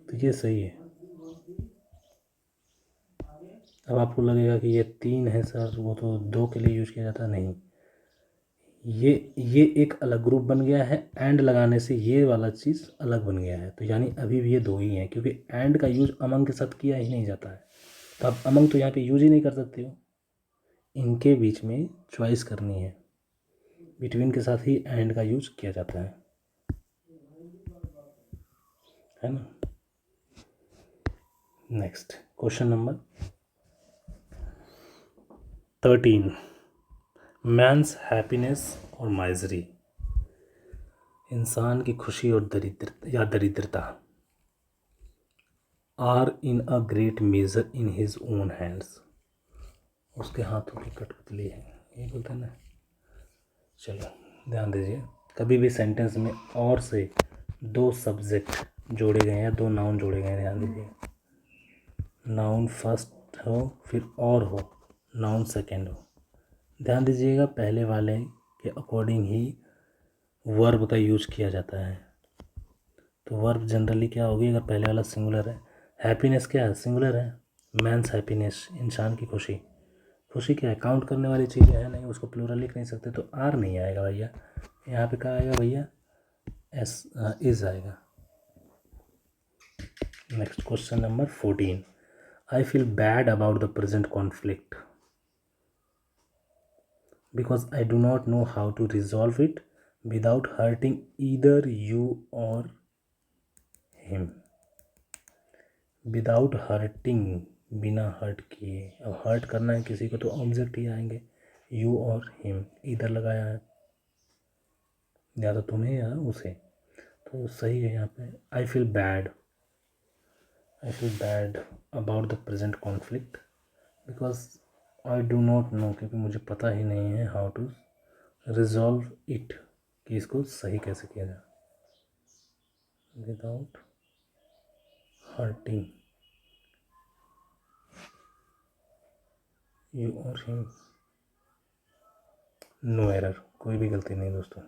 तो ये सही है। अब आपको लगेगा कि ये 3 है सर, वो तो 2 के लिए यूज किया जाता है। नहीं, ये एक अलग ग्रुप बन गया है, एंड लगाने से ये वाला चीज़ अलग बन गया है। तो यानी अभी भी ये 2 ही हैं, क्योंकि एंड का यूज अमंग के साथ किया ही नहीं जाता है। तो आप अमंग तो यहाँ पे यूज ही नहीं कर सकते हो। इनके बीच में चॉइस करनी है, बिटवीन के साथ ही एंड का यूज किया जाता है ना। Next question number 13, man's happiness और माइजरी। इंसान की खुशी और दरिद्रता are in a great measure in his own hands. उसके हाथों की कठपुतली है, ये बोलते हैं ना। चलो ध्यान दीजिए, कभी भी सेंटेंस में और से 2 सब्जेक्ट जोड़े गए हैं, 2 नाउन जोड़े गए हैं, ध्यान दीजिए। नाउन फर्स्ट हो फिर और हो, नाउन सेकेंड हो, ध्यान दीजिएगा पहले वाले के अकॉर्डिंग ही वर्ब का यूज किया जाता है। तो वर्ब जनरली क्या होगी अगर पहले वाला सिंगुलर है। हैप्पीनेस क्या है, सिंगुलर है। मैंस हैप्पीनेस, इंसान की खुशी। खुशी क्या है, काउंट करने वाली चीज़ है नहीं, उसको प्लूरल लिख नहीं सकते, तो आर नहीं आएगा भैया। यहाँ पे क्या आएगा भैया, एस इज आएगा। Next question number 14, I feel bad about the present conflict because I do not know how to resolve it without hurting either you or him. Without hurting, बिना हर्ट किए। अब हर्ट करना है किसी को तो object ही आएंगे, यू और हिम। इधर लगाया है या तो तुम्हें या उसे, तो सही है यहाँ पे। I feel bad about the present conflict because I do not know, क्योंकि मुझे पता ही नहीं है हाउ टू रिजॉल्व इट, कि इसको सही कैसे किया जाए विदाउट हर्टिंग यू और हिम। नो एरर, कोई भी गलती नहीं दोस्तों।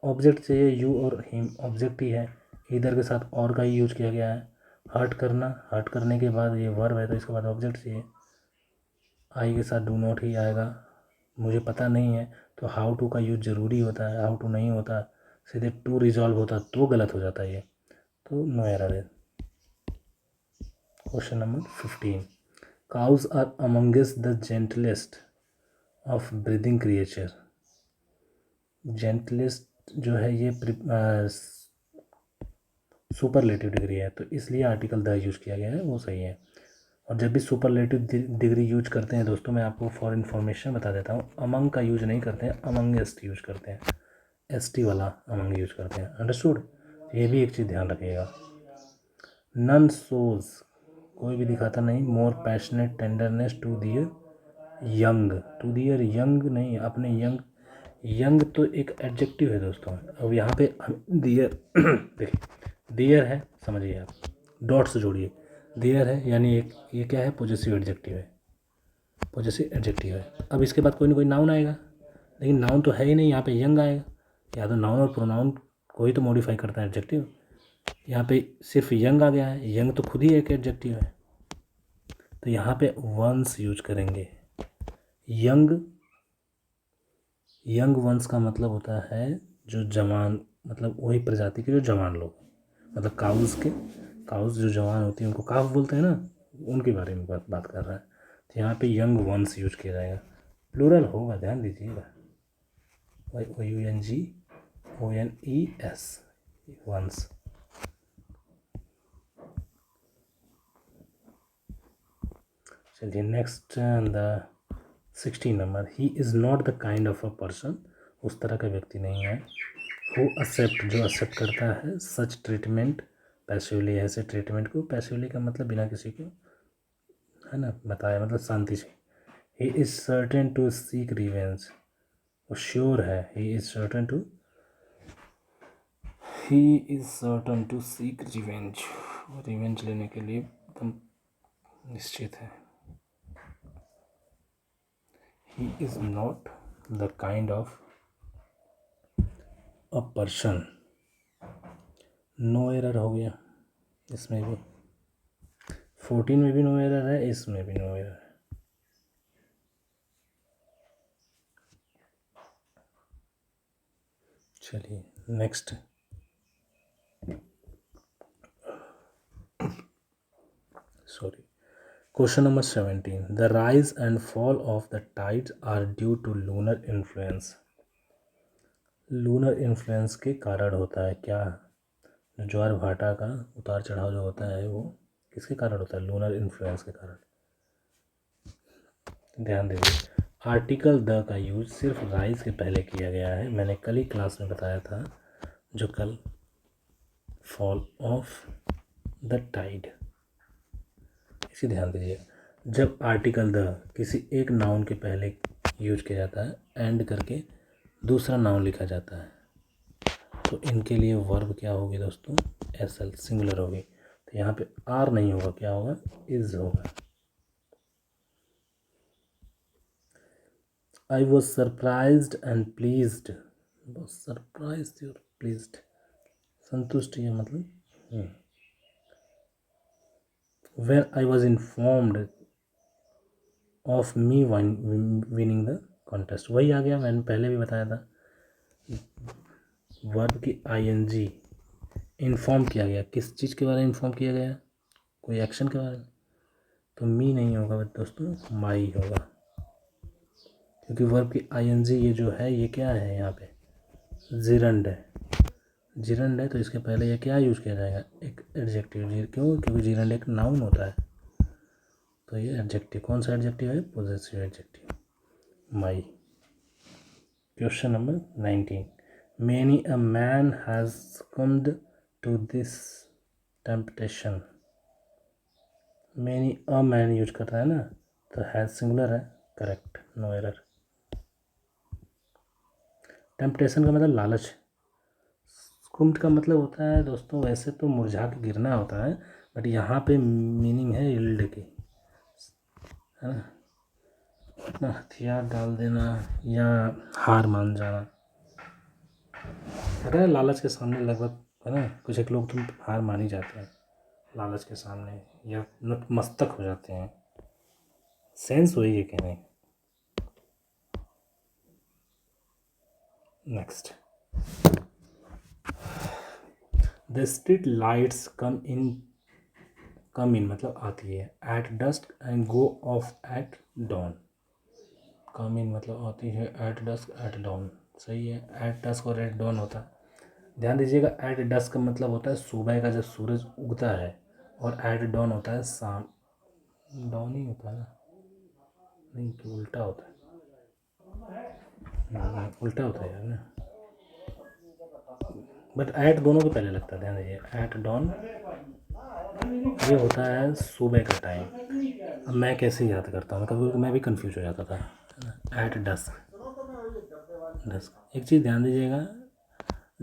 ऑब्जेक्ट चाहिए, यू और हिम ऑब्जेक्ट ही है, इधर के साथ और का ही यूज किया गया है। हर्ट करना, हर्ट करने के बाद ये वर्ब है तो इसके बाद ऑब्जेक्ट चाहिए। आई के साथ डू नॉट ही आएगा। मुझे पता नहीं है तो हाउ टू का यूज ज़रूरी होता है, हाउ टू नहीं होता, सीधे टू रिजॉल्व होता तो गलत हो जाता है ये, तो नो एरर है। Question number 15, cows are amongst the gentlest of breathing creature. Gentlest जो है ये सुपरलेटिव डिग्री है, तो इसलिए आर्टिकल द यूज किया गया है, वो सही है। और जब भी सुपरलेटिव डिग्री यूज करते हैं दोस्तों, मैं आपको फॉर इन्फॉर्मेशन बता देता हूँ, अमंग का यूज नहीं करते हैं, अमंगेस्ट यूज करते हैं, एसटी वाला अमंग यूज करते हैं। अंडरस्टूड? ये भी एक चीज़ ध्यान रखिएगा। नन सोज, कोई भी दिखाता नहीं, more passionate tenderness to their young. To their young नहीं, अपने यंग, यंग तो एक एडजेक्टिव है दोस्तों। अब यहाँ पे दियर देखिए, दियर है, समझिए आप, डॉट से जोड़िए, दियर है यानी एक ये क्या है, पॉजेसिव एडजेक्टिव है, पॉजेसिव एडजेक्टिव है। अब इसके बाद कोई ना कोई नाउन आएगा, लेकिन नाउन तो है ही नहीं, यहाँ पे यंग आएगा। या तो नाउन और प्रोनाउन को ही तो मॉडिफाई करता है एडजेक्टिव, यहाँ पे सिर्फ यंग आ गया है, यंग तो खुद ही एक एडजेक्टिव है, तो यहाँ पे वंस यूज करेंगे। यंग, यंग वंस का मतलब होता है जो जवान, मतलब वही प्रजाति के जो जवान लोग, मतलब काउज के, काउज जो जवान होती है उनको काफ बोलते हैं ना, उनके बारे में बात कर रहा है। तो यहाँ पे यंग वंस यूज किया जाएगा, प्लूरल होगा, ध्यान दीजिएगा, YUNGONES वंस। चलिए next the 16 number, he is not the kind of a person, उस तरह का व्यक्ति नहीं है हु एक्सेप्ट, जो एक्सेप्ट करता है, सच ट्रीटमेंट पैसिवली, ऐसे ट्रीटमेंट को। पैसिवली का मतलब बिना किसी को, है ना, बताया, मतलब शांति से। He is certain to seek revenge, वो श्योर है, he is certain to seek revenge, revenge लेने के लिए एकदम निश्चित है। He is not the kind of a person, no error हो गया इसमें भी, 14 में भी नो एरर है, इसमें भी नो एरर है। चलिए next, sorry, question number 17, the rise and fall of the tides are due to lunar influence. Lunar influence के कारण होता है क्या? ज्वार भाटा का उतार चढ़ाव जो होता है वो किसके कारण होता है? लूनर इन्फ्लुएंस के कारण। ध्यान दीजिए, आर्टिकल द का यूज सिर्फ राइज के पहले किया गया है, मैंने कल ही क्लास में बताया था, जो कल फॉल ऑफ द टाइड, इसे ध्यान दीजिए। जब आर्टिकल द किसी एक नाउन के पहले यूज किया जाता है, एंड करके दूसरा नाउन लिखा जाता है, तो इनके लिए वर्ब क्या होगी दोस्तों? एसएल, सिंगुलर होगी। तो यहाँ पे आर नहीं होगा, क्या होगा? इज होगा। I was surprised and pleased, surprised और प्लीज्ड, संतुष्ट या मतलब। When I was informed of me winning the contest, वही आ गया, मैंने पहले भी बताया था, वर्ब की आईएनजी इन्फॉर्म किया गया, किस चीज़ के बारे में इन्फॉर्म किया गया? कोई एक्शन के बारे में, तो मी नहीं होगा दोस्तों, माई होगा, क्योंकि वर्ब की आईएनजी ये जो है ये क्या है? यहाँ पे जिरंड है, जिरंड है, तो इसके पहले ये क्या यूज़ किया जाएगा? एक एडजेक्टिव। क्यों? क्योंकि जिरंड एक नाउन होता है, तो ये एडजेक्टिव, कौन सा एडजेक्टिव है? Possessive adjective, my. Question number 19, many a man has succumbed to this temptation. Many a man use कर रहा है ना, तो हैज सिंगुलर है, करेक्ट, नो एरर। टेम्पटेशन का मतलब लालच, कुम्भ का मतलब होता है दोस्तों, वैसे तो मुरझा के गिरना होता है, बट यहाँ पे मीनिंग है यील्ड की, है ना, अपना हथियार डाल देना या हार मान जाना। पता है लालच के सामने लगभग, है ना, कुछ एक लोग तुम हार मान ही जाते हैं लालच के सामने, या नतमस्तक हो जाते हैं, सेंस वही है कहने। Next, the street lights come in मतलब आती है, at dusk and go off at dawn. Come in मतलब आती है, एट डस्क एट डॉन, सही है, एट डस्क और एट डॉन होता है। ध्यान दीजिएगा, एट डस्क का मतलब होता है सुबह का जब सूरज उगता है, और एट डॉन होता है शाम, डॉन ही होता है ना, नहीं तो उल्टा होता है, उल्टा होता है यार ना, बट एट दोनों के पहले लगता है, ध्यान दीजिए, एट डॉन ये होता है सुबह का टाइम। अब मैं कैसे याद करता हूँ, कभी मैं भी कंफ्यूज हो जाता था, एट डस्क, डस्क। एक चीज़ ध्यान दीजिएगा,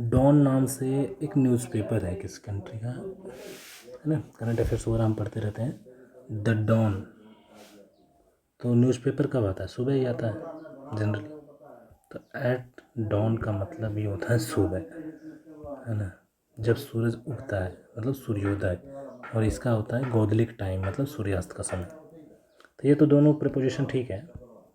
डॉन नाम से एक न्यूज़पेपर है किस कंट्री का, है ना, करंट अफेयर्स वगैरह हम पढ़ते रहते हैं, द डॉन, तो न्यूज़पेपर कब आता है? सुबह ही आता है जनरली, तो एट डॉन का मतलब ये होता है सुबह, है ना, जब सूरज उगता है मतलब सूर्योदय, और इसका होता है गोधलिक टाइम मतलब सूर्यास्त का समय। तो ये तो दोनों प्रिपोजिशन ठीक है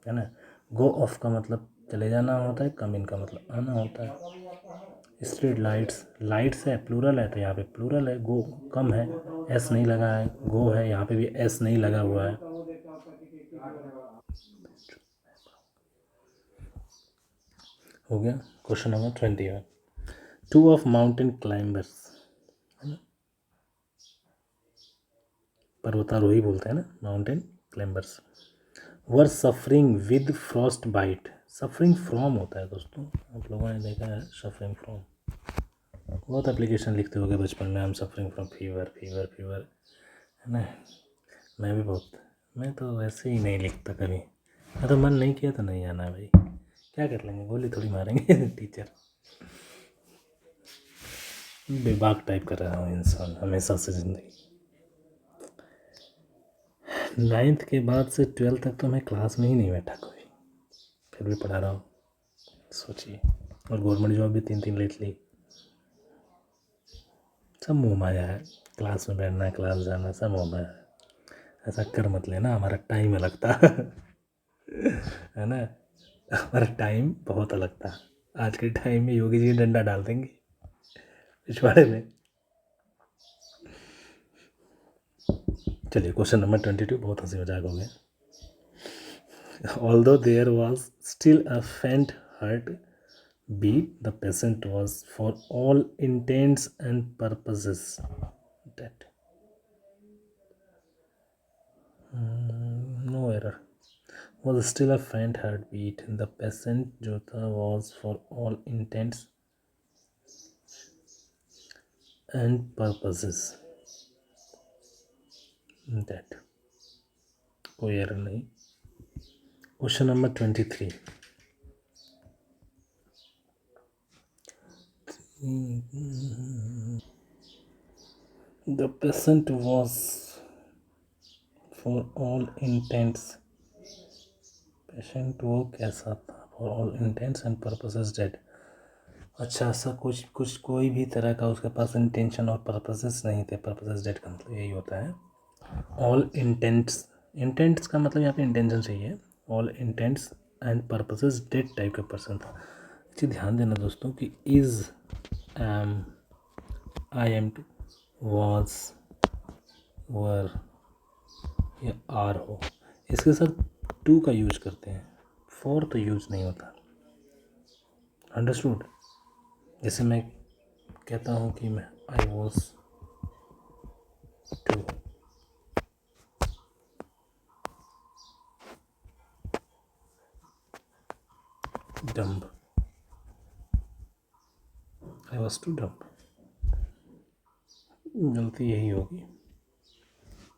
ना। गो ऑफ का मतलब चले जाना होता है, कम इन का मतलब आना होता है। स्ट्रीट लाइट्स, लाइट्स है, प्लूरल है, तो यहाँ पे प्लूरल है, गो कम है, एस नहीं लगा है, गो है, यहाँ पे भी एस नहीं लगा हुआ है। हो गया question number 21, two of mountain climbers, पर्वतारोही बोलते हैं ना, mountain climbers, were suffering with frostbite, suffering from होता है दोस्तों, आप लोगों ने देखा है सफरिंग फ्रॉम, बहुत एप्लीकेशन लिखते होगे बचपन में, I am suffering from fever fever fever, है ना। मैं भी बहुत, मैं तो वैसे ही नहीं लिखता कभी। मैं तो मन नहीं किया तो नहीं आना भाई, क्या कर लेंगे, गोली थोड़ी मारेंगे टीचर। बेबाक टाइप कर रहा हूँ इंसान हमेशा से ज़िंदगी। 9th के बाद से 12th तक तो मैं क्लास में ही नहीं बैठा कभी, फिर भी पढ़ा रहा हूँ, सोचिए। और गवर्नमेंट जॉब भी 3 3 लेट ली। सब मोह माया है, क्लास में बैठना, क्लास जाना, सब मोह माया है। ऐसा कर मत लेना, हमारा टाइम अलग था है ना, हमारा टाइम बहुत अलग था। आज के टाइम में योगी जी डंडा डाल देंगे पिछवाड़े में। चलिए क्वेश्चन नंबर 22, बहुत हंसी मजाक हो गया। Although there was still a faint heartbeat, the patient was for all intents and purposes dead. No error. Was still a faint heartbeat. The patient जो था was for all intents and purposes dead. कोई error नहीं। Question number 23। The patient was for all intents, patient वो कैसा था, for all intents and purposes dead. अच्छा, ऐसा कुछ कुछ कोई भी तरह का उसके पास इंटेंशन और पर्पसेस नहीं थे। पर्पसेस डेड का मतलब यही होता है। ऑल इंटेंट्स, इंटेंट्स का मतलब यहाँ पे इंटेंशन चाहिए। All intents and purposes dead type का पर्सन था। अच्छी ध्यान देना दोस्तों कि is, am, I am to, was, were या आर हो, इसके साथ टू का यूज करते हैं, फॉर तो यूज नहीं होता। अंडरस्टूड। जैसे मैं कहता हूँ कि मैं I was too, dumb, I was too dumb, गलती यही होगी,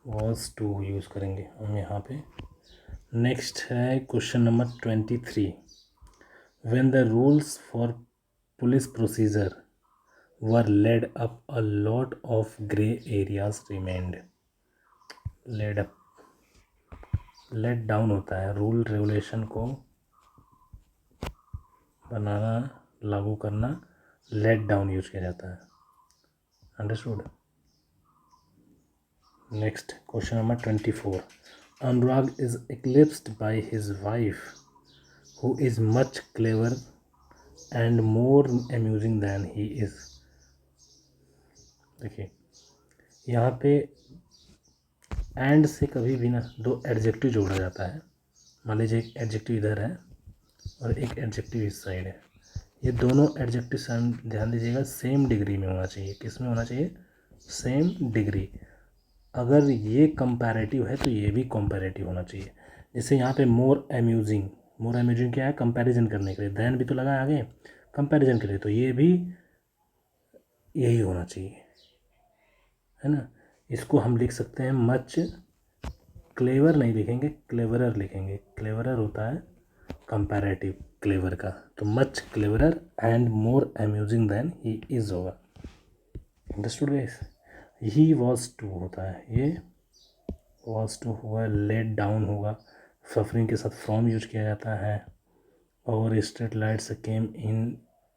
वॉज टू यूज़ करेंगे हम यहाँ पे। नेक्स्ट है question number 23। When the rules for police procedure were led up a lot of grey areas remained. Led up, let down होता है, रूल रेगुलेशन को बनाना, लागू करना, लेट डाउन यूज किया जाता है। Understood. Next question number 24। Anurag is eclipsed by his wife who is much clever and more amusing than he is. देखिए यहाँ पे एंड से कभी भी ना दो एडजेक्टिव जोड़ा जाता है। मान लीजिए एक एडजेक्टिव इधर है और एक एडजेक्टिव इस साइड है। ये दोनों एडजेक्टिव ध्यान दीजिएगा सेम डिग्री में होना चाहिए। किस में होना चाहिए? Same degree. अगर ये कंपैरेटिव है तो ये भी कंपैरेटिव होना चाहिए। जैसे यहाँ पे मोर अम्यूजिंग, मोर अम्यूजिंग क्या है? कंपैरिजन करने के लिए, दैन भी तो लगा आगे कंपैरिजन के लिए, तो ये भी यही होना चाहिए, है ना। इसको हम लिख सकते हैं मच क्लेवर, नहीं लिखेंगे क्लेवरर लिखेंगे। क्लेवरर होता है कंपैरेटिव क्लेवर का, तो much cleverer and more amusing than he is होगा। Understood guys. He was to होता है, ये वॉज टू होगा, लेट डाउन होगा, सफरिंग के साथ फ्रॉम यूज किया जाता है, और street lights came in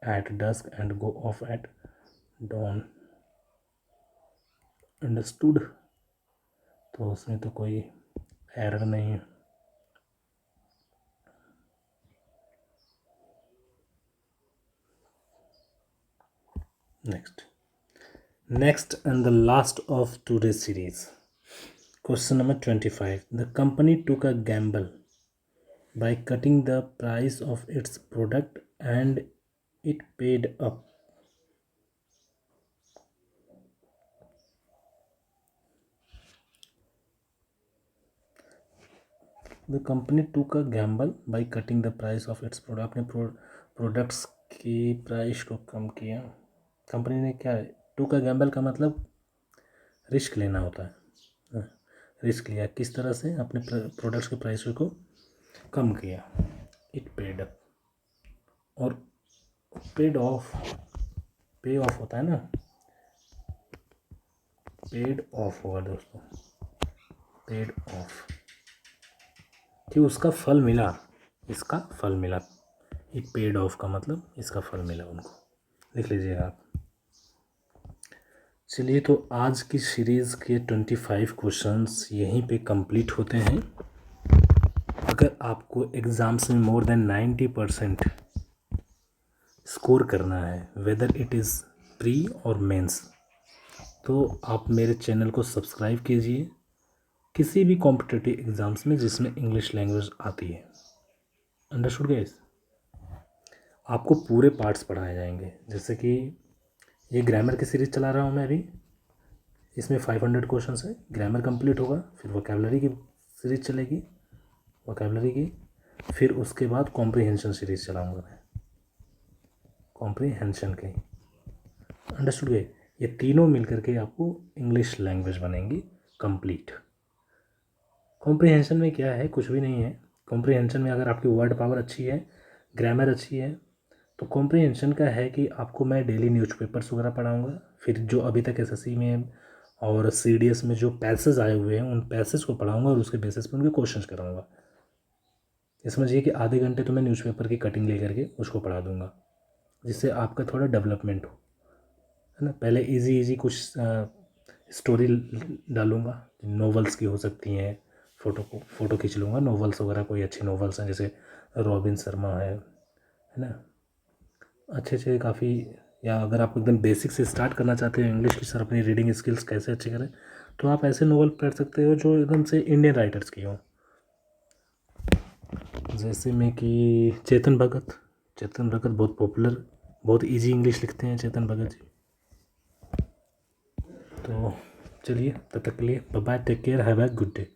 at dusk and go off at dawn. Understood. तो उसमें तो कोई एरर नहीं है। Next and the last of today's series. Question number 25. The company took a gamble by cutting the price of its product and it paid up. The company took a gamble by cutting the price of its product. अपने products की price को कम किया company ने क्या है, to का Gamble का मतलब रिस्क लेना होता है। रिस्क लिया, किस तरह से अपने प्रोडक्ट्स के प्राइस को कम किया। इट पेड अप, और पेड ऑफ, पे ऑफ होता है ना, पेड ऑफ होगा दोस्तों, पेड ऑफ, कि उसका फल मिला, इसका फल मिला। इट पेड ऑफ का मतलब इसका फल मिला उनको, लिख लीजिएगा आप। चलिए, तो आज की सीरीज़ के 25 क्वेश्चंस यहीं पे कंप्लीट होते हैं। अगर आपको एग्ज़ाम्स में मोर देन 90% स्कोर करना है, वेदर इट इज़ प्री और मेंस, तो आप मेरे चैनल को सब्सक्राइब कीजिए किसी भी कॉम्पिटिटिव एग्ज़ाम्स में जिसमें इंग्लिश लैंग्वेज आती है। Understood guys? आपको पूरे पार्ट्स पढ़ाए जाएंगे, जैसे कि ये ग्रामर की सीरीज़ चला रहा हूँ मैं अभी, इसमें 500 क्वेश्चंस है, ग्रामर कंप्लीट होगा, फिर वोकैबुलरी की सीरीज़ चलेगी, वोकैबुलरी की, फिर उसके बाद कॉम्प्रीहेंशन सीरीज़ चलाऊँगा मैं, कॉम्प्रीहेंशन की। अंडरस्टूड गए? ये तीनों मिलकर के आपको इंग्लिश लैंग्वेज बनेंगी कंप्लीट। कॉम्प्रीहेंशन में क्या है, कुछ भी नहीं है। कॉम्प्रीहेंशन में अगर आपकी वर्ड पावर अच्छी है, ग्रामर अच्छी है, तो कॉम्प्रीहेंशन का है कि आपको मैं डेली न्यूज़पेपर्स वगैरह पढ़ाऊँगा, फिर जो अभी तक एसएससी में और सीडीएस में जो पैसेज आए हुए हैं उन पैसेज को पढ़ाऊँगा और उसके बेसिस पर उनके क्वेश्चंस कराऊँगा। ये समझिए कि आधे घंटे तो मैं न्यूज़पेपर की कटिंग लेकर के उसको पढ़ा दूँगा, जिससे आपका थोड़ा डेवलपमेंट हो, है ना। पहले इजी इजी कुछ स्टोरी डालूँगा, नॉवेल्स की हो सकती हैं, फ़ोटो खींच लूँगा, नॉवेल्स वगैरह कोई अच्छी नॉवेल्स हैं, जैसे रॉबिन शर्मा है ना, अच्छे अच्छे काफ़ी। या अगर आप एकदम बेसिक से स्टार्ट करना चाहते हैं इंग्लिश की सर, अपनी रीडिंग स्किल्स कैसे अच्छी करें, तो आप ऐसे नॉवल पढ़ सकते हो जो एकदम से इंडियन राइटर्स की हों, जैसे में कि चेतन भगत। चेतन भगत बहुत पॉपुलर, बहुत इजी इंग्लिश लिखते हैं चेतन भगत जी। तो चलिए, तब तक के लिए bye bye, take care, have a good day.